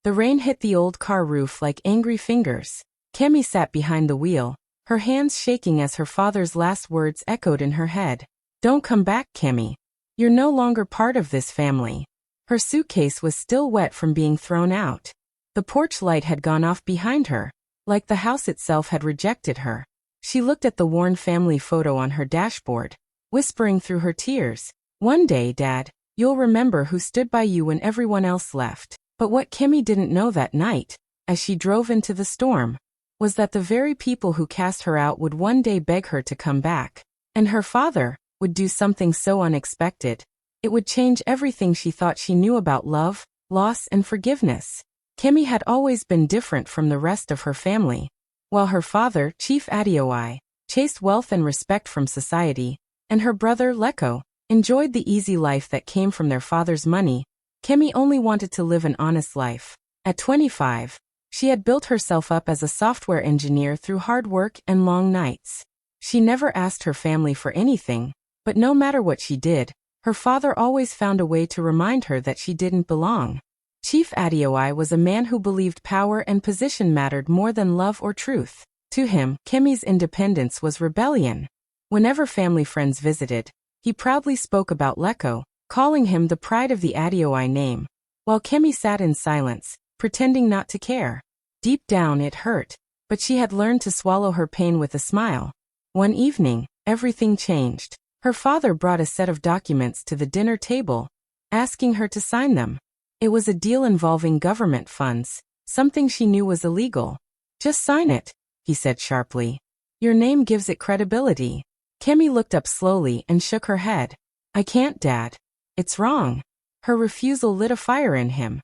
The rain hit the old car roof like angry fingers. Kemi sat behind the wheel, her hands shaking as her father's last words echoed in her head. Don't come back, Kemi. You're no longer part of this family. Her suitcase was still wet from being thrown out. The porch light had gone off behind her, like the house itself had rejected her. She looked at the worn family photo on her dashboard, whispering through her tears, "One day, Dad, you'll remember who stood by you when everyone else left." But what Kemi didn't know that night, as she drove into the storm, was that the very people who cast her out would one day beg her to come back. And her father would do something so unexpected. It would change everything she thought she knew about love, loss, and forgiveness. Kemi had always been different from the rest of her family. While her father, Chief Adeoye, chased wealth and respect from society, and her brother, Leko, enjoyed the easy life that came from their father's money, Kemi only wanted to live an honest life. At 25, she had built herself up as a software engineer through hard work and long nights. She never asked her family for anything, but no matter what she did, her father always found a way to remind her that she didn't belong. Chief Adeoye was a man who believed power and position mattered more than love or truth. To him, Kemi's independence was rebellion. Whenever family friends visited, he proudly spoke about Leko, calling him the pride of the Adeoye name, while Kemi sat in silence, pretending not to care. Deep down it hurt, but she had learned to swallow her pain with a smile. One evening, everything changed. Her father brought a set of documents to the dinner table, asking her to sign them. It was a deal involving government funds, something she knew was illegal. "Just sign it," he said sharply. "Your name gives it credibility." Kemi looked up slowly and shook her head. "I can't, Dad. It's wrong." Her refusal lit a fire in him.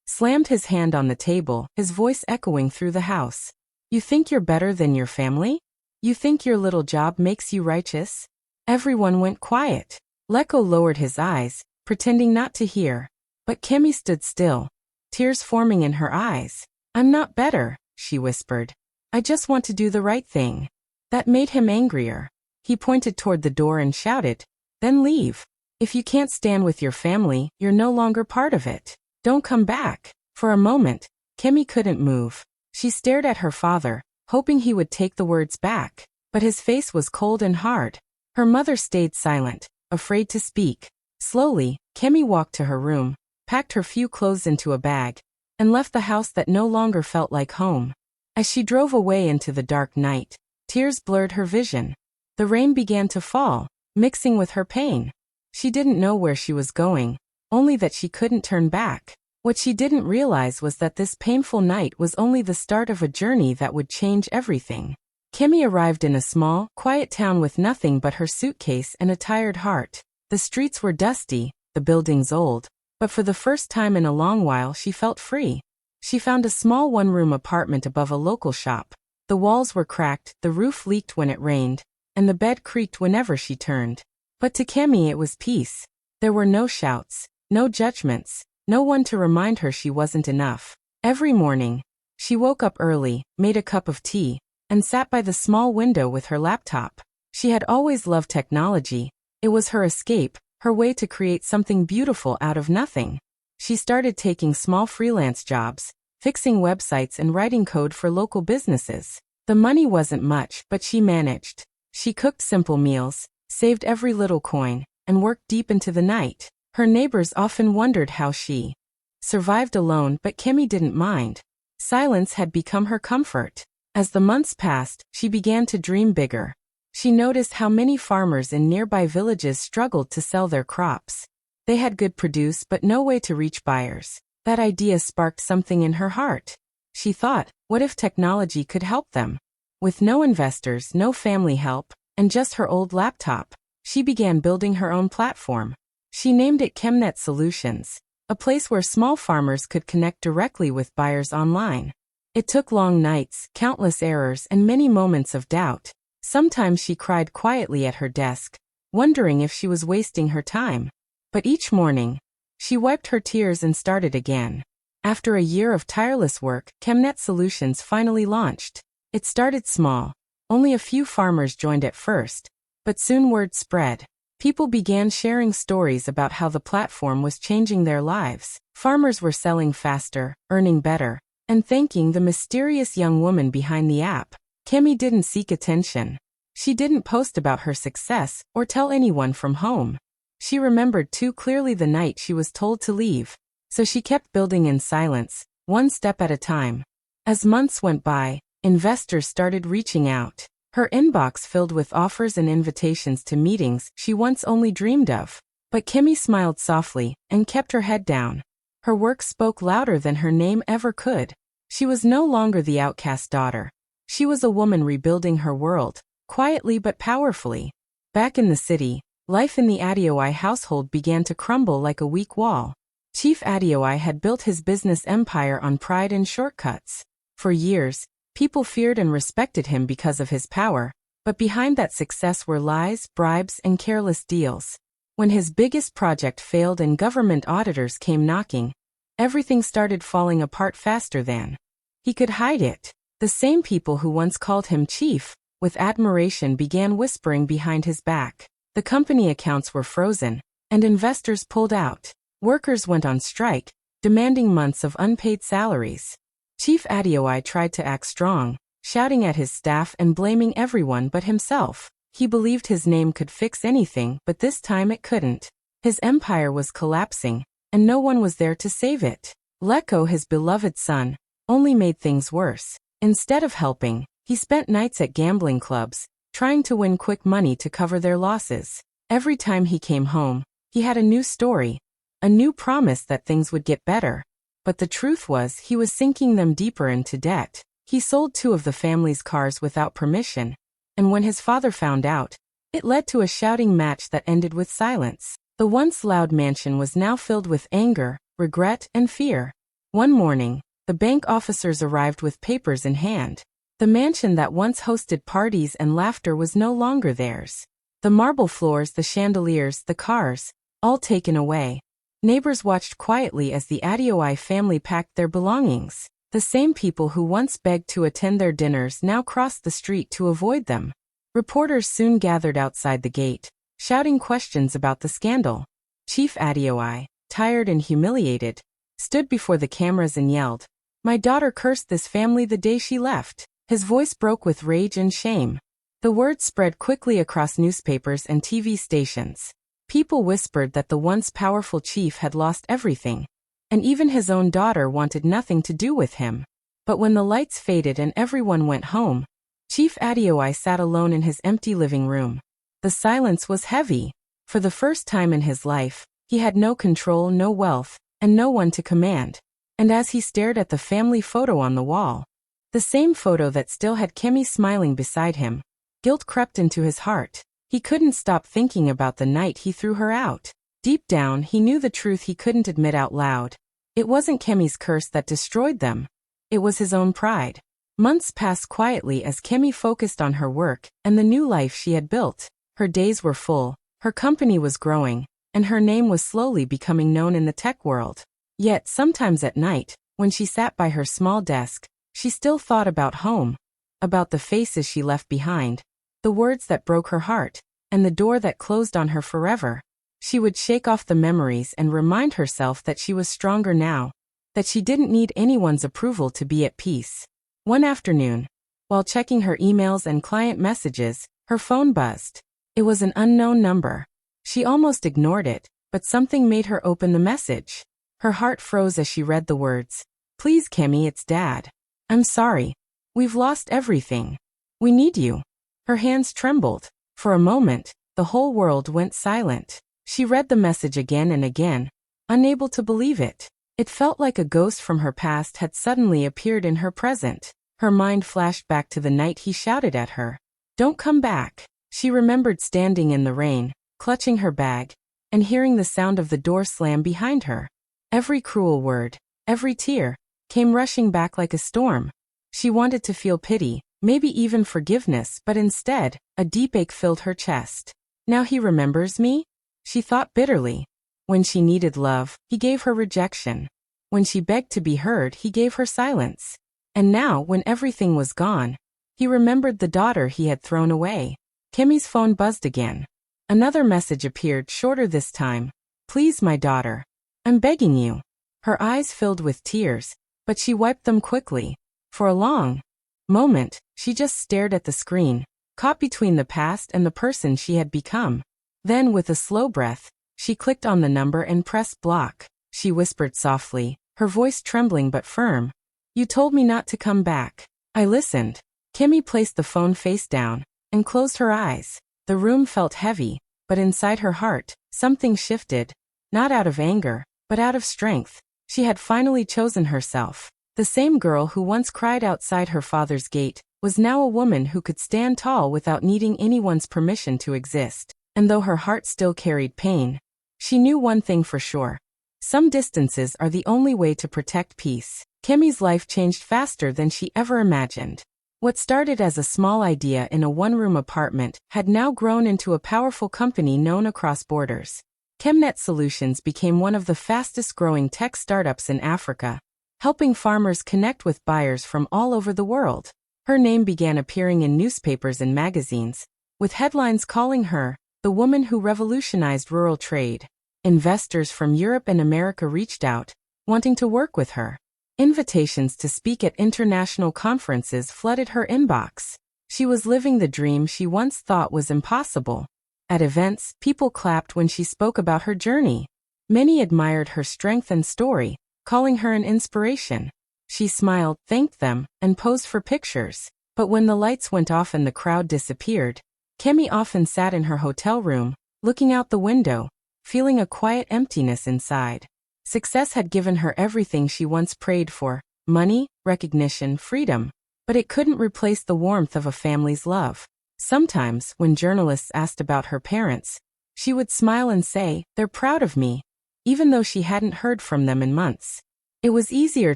Slammed his hand on the table, his voice echoing through the house. "You think you're better than your family? You think your little job makes you righteous?" Everyone went quiet. Leko lowered his eyes, pretending not to hear. But Kemi stood still, tears forming in her eyes. "I'm not better," she whispered. "I just want to do the right thing." That made him angrier. He pointed toward the door and shouted, "Then leave. If you can't stand with your family, you're no longer part of it. Don't come back." For a moment, Kemi couldn't move. She stared at her father, hoping he would take the words back, but his face was cold and hard. Her mother stayed silent, afraid to speak. Slowly, Kemi walked to her room, packed her few clothes into a bag, and left the house that no longer felt like home. As she drove away into the dark night, tears blurred her vision. The rain began to fall, mixing with her pain. She didn't know where she was going, only that she couldn't turn back. What she didn't realize was that this painful night was only the start of a journey that would change everything. Kemi arrived in a small, quiet town with nothing but her suitcase and a tired heart. The streets were dusty, the buildings old, but for the first time in a long while she felt free. She found a small one-room apartment above a local shop. The walls were cracked, the roof leaked when it rained, and the bed creaked whenever she turned. But to Kemi it was peace. There were no shouts, no judgments, no one to remind her she wasn't enough. Every morning, she woke up early, made a cup of tea, and sat by the small window with her laptop. She had always loved technology. It was her escape, her way to create something beautiful out of nothing. She started taking small freelance jobs, fixing websites and writing code for local businesses. The money wasn't much, but she managed. She cooked simple meals, saved every little coin, and worked deep into the night. Her neighbors often wondered how she survived alone, but Kemi didn't mind. Silence had become her comfort. As the months passed, she began to dream bigger. She noticed how many farmers in nearby villages struggled to sell their crops. They had good produce but no way to reach buyers. That idea sparked something in her heart. She thought, what if technology could help them? With no investors, no family help, and just her old laptop, she began building her own platform. She named it Chemnet Solutions, a place where small farmers could connect directly with buyers online. It took long nights, countless errors, and many moments of doubt. Sometimes she cried quietly at her desk, wondering if she was wasting her time. But each morning, she wiped her tears and started again. After a year of tireless work, Chemnet Solutions finally launched. It started small. Only a few farmers joined at first, but soon word spread. People began sharing stories about how the platform was changing their lives. Farmers were selling faster, earning better, and thanking the mysterious young woman behind the app. Kemi didn't seek attention. She didn't post about her success or tell anyone from home. She remembered too clearly the night she was told to leave. So she kept building in silence, one step at a time. As months went by, investors started reaching out. Her inbox filled with offers and invitations to meetings she once only dreamed of. But Kemi smiled softly and kept her head down. Her work spoke louder than her name ever could. She was no longer the outcast daughter. She was a woman rebuilding her world, quietly but powerfully. Back in the city, life in the Adeoye household began to crumble like a weak wall. Chief Adeoye had built his business empire on pride and shortcuts. For years, people feared and respected him because of his power, but behind that success were lies, bribes, and careless deals. When his biggest project failed and government auditors came knocking, everything started falling apart faster than he could hide it. The same people who once called him chief, with admiration, began whispering behind his back. The company accounts were frozen, and investors pulled out. Workers went on strike, demanding months of unpaid salaries. Chief Adeoye tried to act strong, shouting at his staff and blaming everyone but himself. He believed his name could fix anything, but this time it couldn't. His empire was collapsing, and no one was there to save it. Leko, his beloved son, only made things worse. Instead of helping, he spent nights at gambling clubs, trying to win quick money to cover their losses. Every time he came home, he had a new story, a new promise that things would get better. But the truth was he was sinking them deeper into debt. He sold 2 of the family's cars without permission, and when his father found out, it led to a shouting match that ended with silence. The once loud mansion was now filled with anger, regret, and fear. One morning, the bank officers arrived with papers in hand. The mansion that once hosted parties and laughter was no longer theirs. The marble floors, the chandeliers, the cars, all taken away. Neighbors watched quietly as the Adeoye family packed their belongings. The same people who once begged to attend their dinners now crossed the street to avoid them. Reporters soon gathered outside the gate, shouting questions about the scandal. Chief Adeoye, tired and humiliated, stood before the cameras and yelled, "My daughter cursed this family the day she left." His voice broke with rage and shame. The word spread quickly across newspapers and TV stations. People whispered that the once powerful chief had lost everything, and even his own daughter wanted nothing to do with him. But when the lights faded and everyone went home, Chief Adeoye sat alone in his empty living room. The silence was heavy. For the first time in his life, he had no control, no wealth, and no one to command. And as he stared at the family photo on the wall, the same photo that still had Kemi smiling beside him, guilt crept into his heart. He couldn't stop thinking about the night he threw her out. Deep down, he knew the truth he couldn't admit out loud. It wasn't Kemi's curse that destroyed them. It was his own pride. Months passed quietly as Kemi focused on her work and the new life she had built. Her days were full, her company was growing, and her name was slowly becoming known in the tech world. Yet sometimes at night, when she sat by her small desk, she still thought about home, about the faces she left behind, the words that broke her heart, and the door that closed on her forever. She would shake off the memories and remind herself that she was stronger now, that she didn't need anyone's approval to be at peace. One afternoon, while checking her emails and client messages, her phone buzzed. It was an unknown number. She almost ignored it, but something made her open the message. Her heart froze as she read the words. "Please, Kemi, it's Dad. I'm sorry. We've lost everything. We need you." Her hands trembled. For a moment, the whole world went silent. She read the message again and again, unable to believe it. It felt like a ghost from her past had suddenly appeared in her present. Her mind flashed back to the night he shouted at her, "Don't come back." She remembered standing in the rain, clutching her bag, and hearing the sound of the door slam behind her. Every cruel word, every tear, came rushing back like a storm. She wanted to feel pity, maybe even forgiveness, but instead, a deep ache filled her chest. "Now he remembers me?" she thought bitterly. When she needed love, he gave her rejection. When she begged to be heard, he gave her silence. And now, when everything was gone, he remembered the daughter he had thrown away. Kemi's phone buzzed again. Another message appeared, shorter this time. Please, my daughter. I'm begging you. Her eyes filled with tears, but she wiped them quickly. For a long moment, she just stared at the screen, caught between the past and the person she had become. Then, with a slow breath, she clicked on the number and pressed block. She whispered softly, her voice trembling but firm. You told me not to come back. I listened. Kimmy placed the phone face down and closed her eyes. The room felt heavy, but inside her heart, something shifted. Not out of anger, but out of strength. She had finally chosen herself. The same girl who once cried outside her father's gate was now a woman who could stand tall without needing anyone's permission to exist. And though her heart still carried pain, she knew one thing for sure. Some distances are the only way to protect peace. Kimmy's life changed faster than she ever imagined. What started as a small idea in a one-room apartment had now grown into a powerful company known across borders. Chemnet Solutions became one of the fastest-growing tech startups in Africa, helping farmers connect with buyers from all over the world. Her name began appearing in newspapers and magazines, with headlines calling her the woman who revolutionized rural trade. Investors from Europe and America reached out, wanting to work with her. Invitations to speak at international conferences flooded her inbox. She was living the dream she once thought was impossible. At events, people clapped when she spoke about her journey. Many admired her strength and story, calling her an inspiration. She smiled, thanked them, and posed for pictures. But when the lights went off and the crowd disappeared, Kimmy often sat in her hotel room, looking out the window, feeling a quiet emptiness inside. Success had given her everything she once prayed for: money, recognition, freedom. But it couldn't replace the warmth of a family's love. Sometimes, when journalists asked about her parents, she would smile and say, "They're proud of me," even though she hadn't heard from them in months. It was easier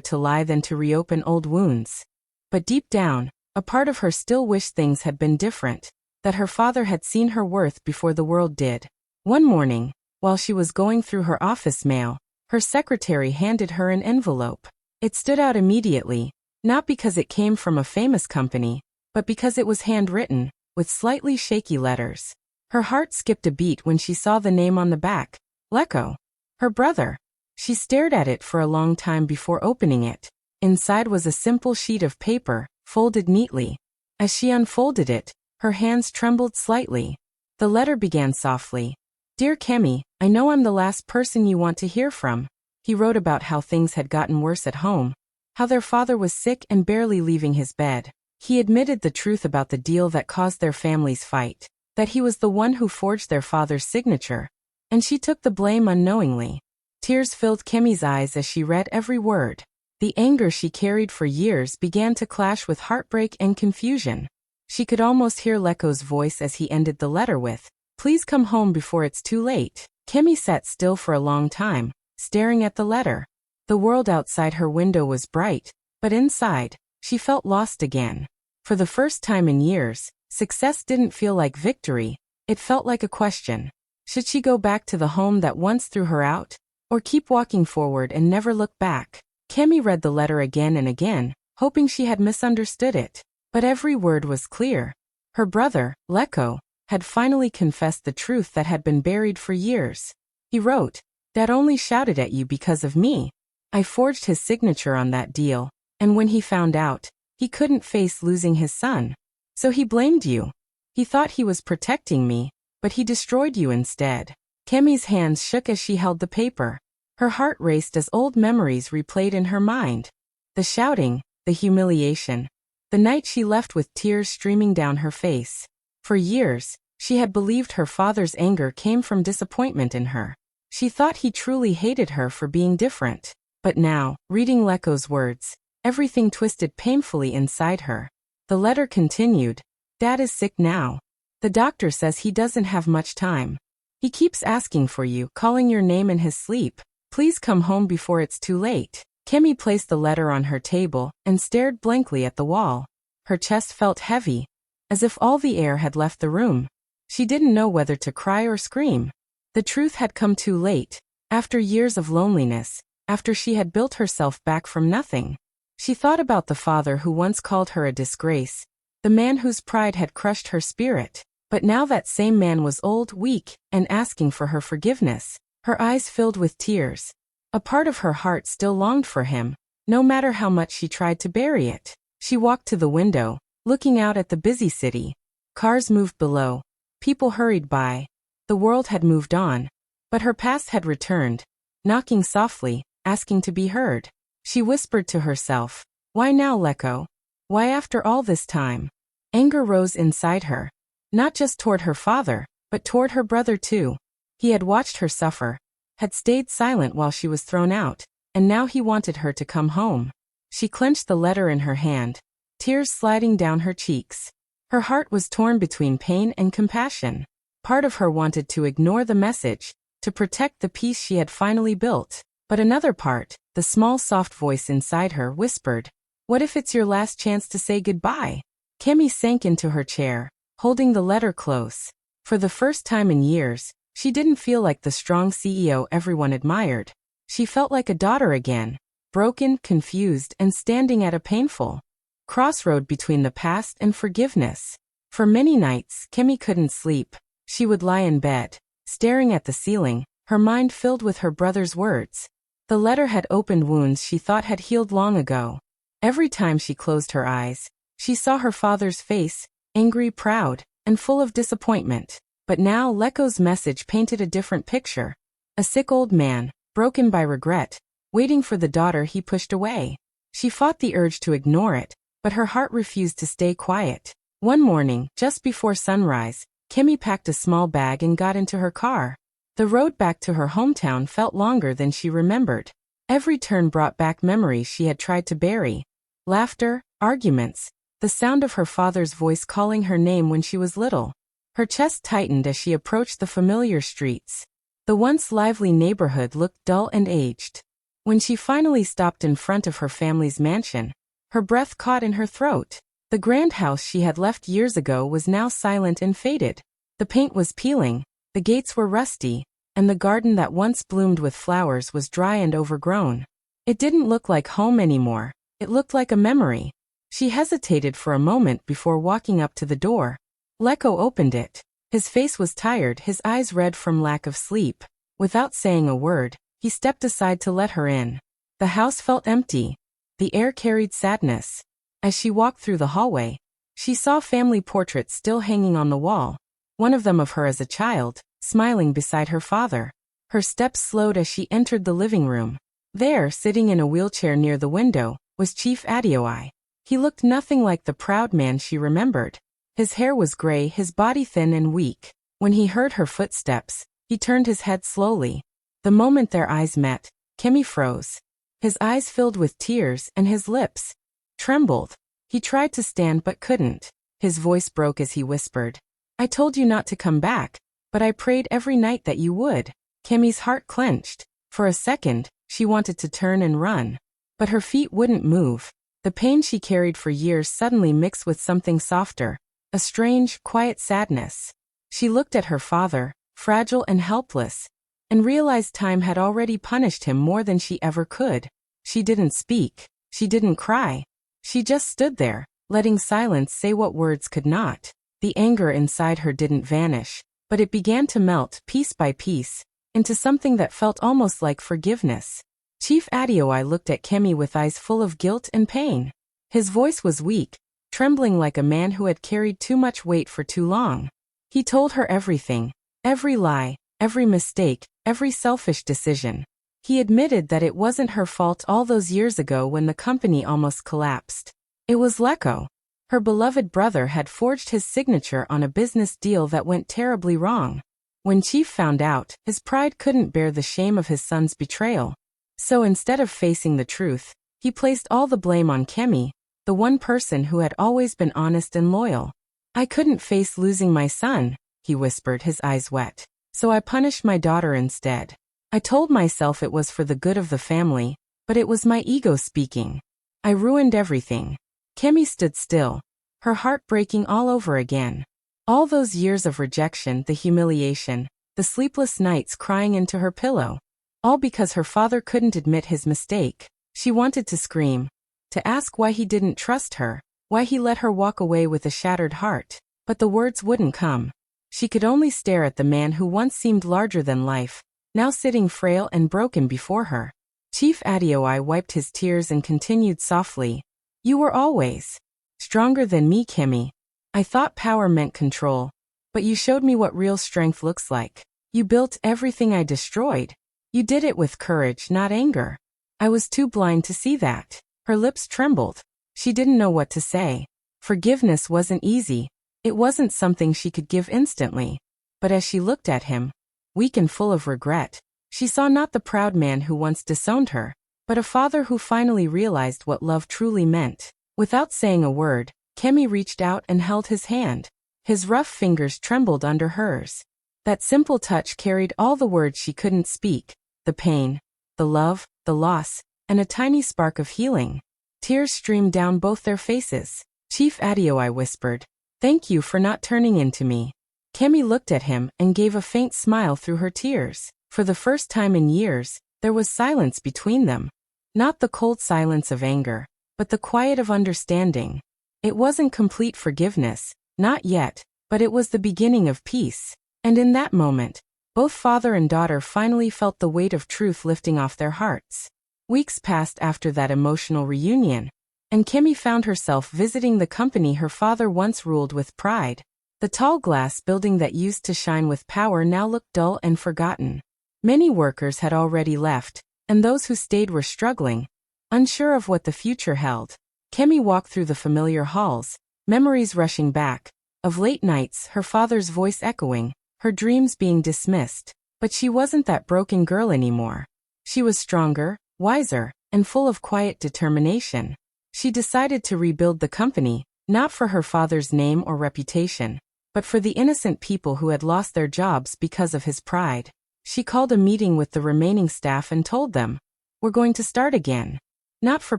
to lie than to reopen old wounds. But deep down, a part of her still wished things had been different, that her father had seen her worth before the world did. One morning, while she was going through her office mail, her secretary handed her an envelope. It stood out immediately, not because it came from a famous company, but because it was handwritten, with slightly shaky letters. Her heart skipped a beat when she saw the name on the back: Leko. Her brother. She stared at it for a long time before opening it. Inside was a simple sheet of paper, folded neatly. As she unfolded it, her hands trembled slightly. The letter began softly. "Dear Kemi, I know I'm the last person you want to hear from." He wrote about how things had gotten worse at home, how their father was sick and barely leaving his bed. He admitted the truth about the deal that caused their family's fight, that he was the one who forged their father's signature, and she took the blame unknowingly. Tears filled Kemi's eyes as she read every word. The anger she carried for years began to clash with heartbreak and confusion. She could almost hear Leko's voice as he ended the letter with, "Please come home before it's too late." Kemi sat still for a long time, staring at the letter. The world outside her window was bright, but inside, she felt lost again. For the first time in years, success didn't feel like victory, it felt like a question. Should she go back to the home that once threw her out, or keep walking forward and never look back? Kemi read the letter again and again, hoping she had misunderstood it. But every word was clear. Her brother, Leko, had finally confessed the truth that had been buried for years. He wrote, "Dad only shouted at you because of me. I forged his signature on that deal, and when he found out, he couldn't face losing his son. So he blamed you. He thought he was protecting me, but he destroyed you instead." Kemi's hands shook as she held the paper. Her heart raced as old memories replayed in her mind. The shouting, the humiliation, the night she left with tears streaming down her face. For years, she had believed her father's anger came from disappointment in her. She thought he truly hated her for being different. But now, reading Leko's words, everything twisted painfully inside her. The letter continued, "Dad is sick now. The doctor says he doesn't have much time. He keeps asking for you, calling your name in his sleep. Please come home before it's too late." Kemi placed the letter on her table and stared blankly at the wall. Her chest felt heavy, as if all the air had left the room. She didn't know whether to cry or scream. The truth had come too late, after years of loneliness, after she had built herself back from nothing. She thought about the father who once called her a disgrace, the man whose pride had crushed her spirit. But now that same man was old, weak, and asking for her forgiveness. Her eyes filled with tears. A part of her heart still longed for him, no matter how much she tried to bury it. She walked to the window, looking out at the busy city. Cars moved below. People hurried by. The world had moved on. But her past had returned, knocking softly, asking to be heard. She whispered to herself, "Why now, Leko? Why after all this time?" Anger rose inside her. Not just toward her father, but toward her brother too. He had watched her suffer, had stayed silent while she was thrown out, and now he wanted her to come home. She clenched the letter in her hand, tears sliding down her cheeks. Her heart was torn between pain and compassion. Part of her wanted to ignore the message, to protect the peace she had finally built. But another part, the small soft voice inside her, whispered, "What if it's your last chance to say goodbye?" Kemi sank into her chair, holding the letter close. For the first time in years, she didn't feel like the strong CEO everyone admired. She felt like a daughter again, broken, confused, and standing at a painful crossroad between the past and forgiveness. For many nights, Kemi couldn't sleep. She would lie in bed, staring at the ceiling, her mind filled with her brother's words. The letter had opened wounds she thought had healed long ago. Every time she closed her eyes, she saw her father's face, angry, proud, and full of disappointment. But now Leko's message painted a different picture. A sick old man, broken by regret, waiting for the daughter he pushed away. She fought the urge to ignore it, but her heart refused to stay quiet. One morning, just before sunrise, Kemi packed a small bag and got into her car. The road back to her hometown felt longer than she remembered. Every turn brought back memories she had tried to bury. Laughter, arguments, the sound of her father's voice calling her name when she was little. Her chest tightened as she approached the familiar streets. The once lively neighborhood looked dull and aged. When she finally stopped in front of her family's mansion, her breath caught in her throat. The grand house she had left years ago was now silent and faded. The paint was peeling, the gates were rusty, and the garden that once bloomed with flowers was dry and overgrown. It didn't look like home anymore. It looked like a memory. She hesitated for a moment before walking up to the door. Leko opened it. His face was tired, his eyes red from lack of sleep. Without saying a word, he stepped aside to let her in. The house felt empty. The air carried sadness. As she walked through the hallway, she saw family portraits still hanging on the wall. One of them of her as a child, smiling beside her father. Her steps slowed as she entered the living room. There, sitting in a wheelchair near the window, was Chief Adeoye. He looked nothing like the proud man she remembered. His hair was gray, his body thin and weak. When he heard her footsteps, he turned his head slowly. The moment their eyes met, Kemi froze. His eyes filled with tears and his lips trembled. He tried to stand but couldn't. His voice broke as he whispered, "I told you not to come back, but I prayed every night that you would." Kemi's heart clenched. For a second, she wanted to turn and run. But her feet wouldn't move. The pain she carried for years suddenly mixed with something softer, a strange, quiet sadness. She looked at her father, fragile and helpless, and realized time had already punished him more than she ever could. She didn't speak. She didn't cry. She just stood there, letting silence say what words could not. The anger inside her didn't vanish, but it began to melt, piece by piece, into something that felt almost like forgiveness. Chief Adeoye looked at Kemi with eyes full of guilt and pain. His voice was weak, trembling like a man who had carried too much weight for too long. He told her everything, every lie, every mistake, every selfish decision. He admitted that it wasn't her fault all those years ago when the company almost collapsed. It was Leko. Her beloved brother had forged his signature on a business deal that went terribly wrong. When Chief found out, his pride couldn't bear the shame of his son's betrayal. So instead of facing the truth, he placed all the blame on Kemi, the one person who had always been honest and loyal. "I couldn't face losing my son," he whispered, his eyes wet. "So I punished my daughter instead. I told myself it was for the good of the family, but it was my ego speaking. I ruined everything." Kemi stood still, her heart breaking all over again. All those years of rejection, the humiliation, the sleepless nights crying into her pillow. All because her father couldn't admit his mistake. She wanted to scream, to ask why he didn't trust her, why he let her walk away with a shattered heart. But the words wouldn't come. She could only stare at the man who once seemed larger than life, now sitting frail and broken before her. Chief Adeoye wiped his tears and continued softly, "You were always stronger than me, Kemi. I thought power meant control, but you showed me what real strength looks like. You built everything I destroyed. You did it with courage, not anger. I was too blind to see that." Her lips trembled. She didn't know what to say. Forgiveness wasn't easy. It wasn't something she could give instantly. But as she looked at him, weak and full of regret, she saw not the proud man who once disowned her, but a father who finally realized what love truly meant. Without saying a word, Kemi reached out and held his hand. His rough fingers trembled under hers. That simple touch carried all the words she couldn't speak, the pain, the love, the loss, and a tiny spark of healing. Tears streamed down both their faces. Chief Adeoye whispered, "Thank you for not turning into me." Kemi looked at him and gave a faint smile through her tears. For the first time in years, there was silence between them. Not the cold silence of anger, but the quiet of understanding. It wasn't complete forgiveness, not yet, but it was the beginning of peace. And in that moment, both father and daughter finally felt the weight of truth lifting off their hearts. Weeks passed after that emotional reunion, and Kemi found herself visiting the company her father once ruled with pride. The tall glass building that used to shine with power now looked dull and forgotten. Many workers had already left, and those who stayed were struggling, unsure of what the future held. Kemi walked through the familiar halls, memories rushing back, of late nights, her father's voice echoing, her dreams being dismissed. But she wasn't that broken girl anymore. She was stronger, wiser, and full of quiet determination. She decided to rebuild the company, not for her father's name or reputation, but for the innocent people who had lost their jobs because of his pride. She called a meeting with the remaining staff and told them, "We're going to start again. Not for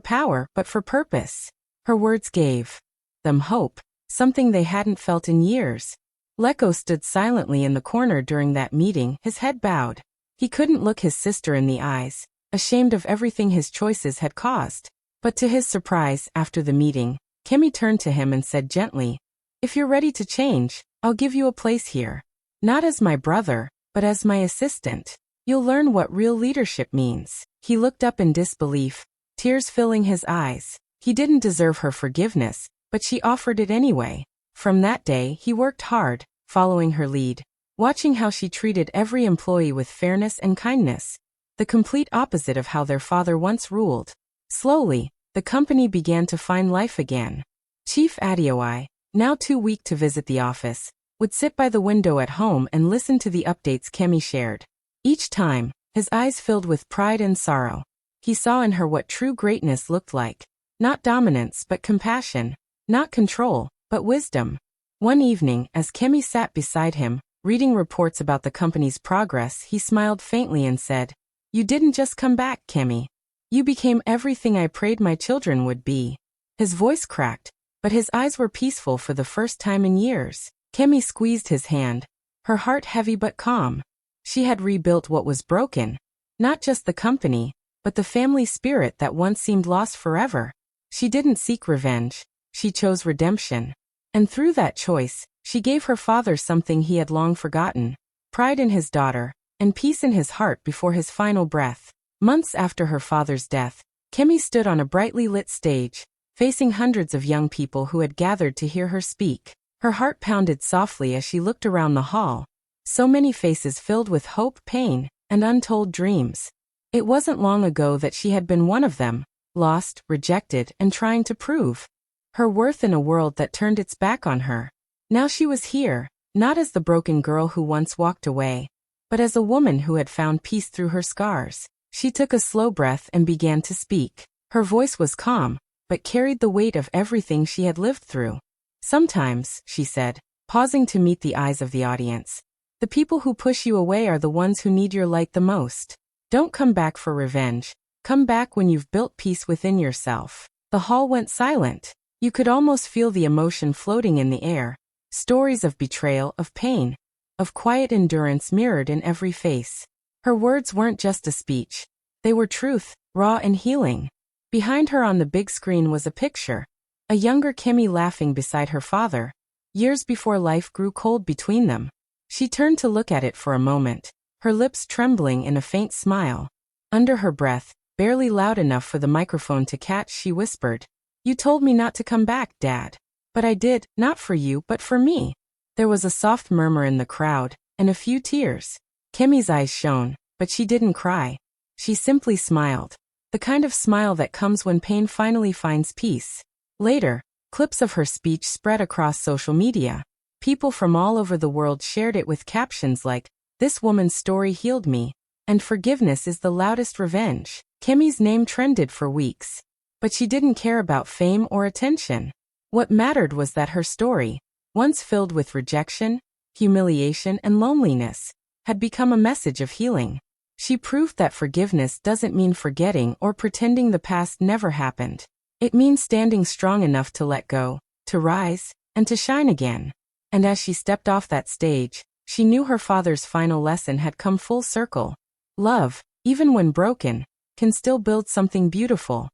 power, but for purpose." Her words gave them hope, something they hadn't felt in years. Leko stood silently in the corner during that meeting, his head bowed. He couldn't look his sister in the eyes, ashamed of everything his choices had caused. But to his surprise, after the meeting, Kemi turned to him and said gently, "If you're ready to change, I'll give you a place here. Not as my brother, but as my assistant. You'll learn what real leadership means." He looked up in disbelief, tears filling his eyes. He didn't deserve her forgiveness, but she offered it anyway. From that day, he worked hard, following her lead, watching how she treated every employee with fairness and kindness, the complete opposite of how their father once ruled. Slowly, the company began to find life again. Chief Adeoye, now too weak to visit the office, would sit by the window at home and listen to the updates Kemi shared. Each time, his eyes filled with pride and sorrow. He saw in her what true greatness looked like. Not dominance but compassion, not control, but wisdom. One evening, as Kemi sat beside him, reading reports about the company's progress, he smiled faintly and said, "You didn't just come back, Kemi. You became everything I prayed my children would be." His voice cracked, but his eyes were peaceful for the first time in years. Kemi squeezed his hand, her heart heavy but calm. She had rebuilt what was broken, not just the company, but the family spirit that once seemed lost forever. She didn't seek revenge, she chose redemption. And through that choice, she gave her father something he had long forgotten, pride in his daughter, and peace in his heart before his final breath. Months after her father's death, Kemi stood on a brightly lit stage, facing hundreds of young people who had gathered to hear her speak. Her heart pounded softly as she looked around the hall. So many faces filled with hope, pain, and untold dreams. It wasn't long ago that she had been one of them, lost, rejected, and trying to prove her worth in a world that turned its back on her. Now she was here, not as the broken girl who once walked away, but as a woman who had found peace through her scars. She took a slow breath and began to speak. Her voice was calm, but carried the weight of everything she had lived through. "Sometimes," she said, pausing to meet the eyes of the audience, "the people who push you away are the ones who need your light the most. Don't come back for revenge. Come back when you've built peace within yourself." The hall went silent. You could almost feel the emotion floating in the air. Stories of betrayal, of pain, of quiet endurance mirrored in every face. Her words weren't just a speech. They were truth, raw and healing. Behind her on the big screen was a picture. A younger Kemi laughing beside her father, years before life grew cold between them. She turned to look at it for a moment, her lips trembling in a faint smile. Under her breath, barely loud enough for the microphone to catch, she whispered, "You told me not to come back, Dad. But I did, not for you, but for me." There was a soft murmur in the crowd, and a few tears. Kemi's eyes shone, but she didn't cry. She simply smiled. The kind of smile that comes when pain finally finds peace. Later, clips of her speech spread across social media. People from all over the world shared it with captions like, "This woman's story healed me," and "Forgiveness is the loudest revenge." Kemi's name trended for weeks. But she didn't care about fame or attention. What mattered was that her story, once filled with rejection, humiliation, and loneliness, had become a message of healing. She proved that forgiveness doesn't mean forgetting or pretending the past never happened. It means standing strong enough to let go, to rise, and to shine again. And as she stepped off that stage, she knew her father's final lesson had come full circle. Love, even when broken, can still build something beautiful.